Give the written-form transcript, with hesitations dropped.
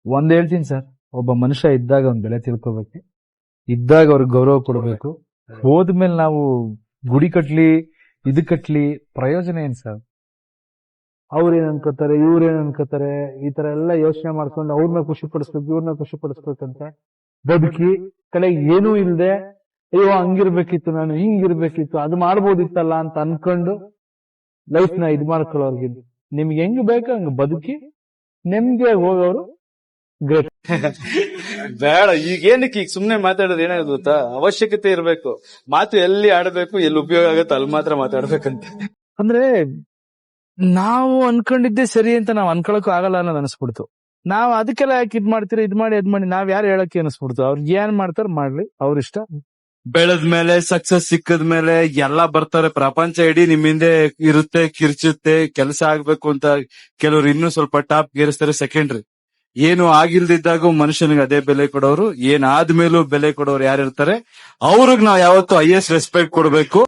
ಒಂದ್ ಹೇಳ್ತೀನಿ ಸರ್, ಒಬ್ಬ ಮನುಷ್ಯ ಇದ್ದಾಗ ಅವ್ನ್ ಬೆಲೆ ತಿಳ್ಕೊಬೇಕು, ಇದ್ದಾಗ ಅವ್ರಿಗೆ ಗೌರವ ಕೊಡ್ಬೇಕು. ಹೋದ್ಮೇಲೆ ನಾವು ಗುಡಿ ಕಟ್ಲಿ ಇದು ಕಟ್ಲಿ ಪ್ರಯೋಜನ ಏನ್ ಸರ್? ಅವ್ರೇನ್ ಅನ್ಕೋತಾರೆ, ಇವ್ರೇನ್ ಅನ್ಕೋತಾರೆ, ಈ ತರ ಎಲ್ಲ ಯೋಚನೆ ಮಾಡ್ಕೊಂಡು ಅವ್ರನ್ನ ಖುಷಿ ಪಡಿಸ್ಬೇಕು, ಇವ್ರನ್ನ ಖುಷಿ ಪಡಿಸ್ಬೇಕಂತ ಬದುಕಿ ಕಡೆಗೆ ಏನೂ ಇಲ್ದೆ, ಅಯ್ಯೋ ಹಂಗಿರ್ಬೇಕಿತ್ತು, ನಾನು ಹಿಂಗಿರ್ಬೇಕಿತ್ತು, ಅದು ಮಾಡ್ಬೋದಿತ್ತಲ್ಲ ಅಂತ ಅನ್ಕೊಂಡು ಲೈಫ್ ನ ಇದ್ ಮಾಡ್ಕೊಳ್ಳೋರ್ಗಿಂತ ನಿಮ್ಗೆ ಹೆಂಗ್ ಬೇಕೋ ಹಂಗ ಬದುಕಿ ನೆಮ್ಮದಿಯಾಗಿ ಹೋಗೋರು ಗ್ರೇಟ್. ಬೇಡ, ಈಗ ಏನಕ್ಕೆ ಈಗ ಸುಮ್ನೆ ಮಾತಾಡೋದು ಏನಾದ್ರು ಗೊತ್ತಾ, ಅವಶ್ಯಕತೆ ಇರ್ಬೇಕು, ಮಾತು ಎಲ್ಲಿ ಆಡ್ಬೇಕು, ಎಲ್ಲಿ ಉಪಯೋಗ ಆಗುತ್ತೆ ಅಲ್ಲಿ ಮಾತ್ರ ಮಾತಾಡ್ಬೇಕಂತ. ಅಂದ್ರೆ ನಾವು ಅನ್ಕೊಂಡಿದ್ದೆ ಸರಿ ಅಂತ ನಾವ್ ಅನ್ಕೊಳಕ್ಕೂ ಆಗಲ್ಲ ಅನ್ನೋದು ಅನಿಸ್ಬಿಡ್ತು. ನಾವ್ ಅದಕ್ಕೆಲ್ಲ ಯಾಕೆ ಇದ್ ಮಾಡ್ತೀರಿ, ಇದ್ ಮಾಡಿ ನಾವ್ ಯಾರು ಹೇಳಕ್ಕೆ ಅನಿಸ್ಬಿಡ್ತು. ಅವ್ರಿಗೆ ಏನ್ ಮಾಡ್ತಾರ ಮಾಡ್ಲಿ, ಅವ್ರಿಷ್ಟ. ಬೆಳೆದ್ಮೇಲೆ ಸಕ್ಸಸ್ ಸಿಕ್ಕದ್ಮೇಲೆ ಎಲ್ಲಾ ಬರ್ತಾರೆ, ಪ್ರಪಂಚ ಇಡೀ ನಿಮ್ಮಿಂದೆ ಇರುತ್ತೆ, ಕಿರ್ಚುತ್ತೆ, ಕೆಲಸ ಆಗ್ಬೇಕು ಅಂತ ಕೆಲವ್ರು ಇನ್ನೂ ಸ್ವಲ್ಪ ಟಾಪ್ ಗೇರಿಸ್ತಾರೆ. ಸೆಕೆಂಡ್ರಿ ಏನು ಆಗಿಲ್ದಿದ್ದಾಗೂ ಮನುಷ್ಯನಿಗೆ ಅದೇ ಬೆಲೆ ಕೊಡೋರು, ಏನಾದ್ಮೇಲೂ ಬೆಲೆ ಕೊಡೋರು ಯಾರಿರ್ತಾರೆ ಅವ್ರಿಗೆ ನಾವ್ ಯಾವತ್ತೂ ಹೈಯೆಸ್ಟ್ ರೆಸ್ಪೆಕ್ಟ್ ಕೊಡ್ಬೇಕು.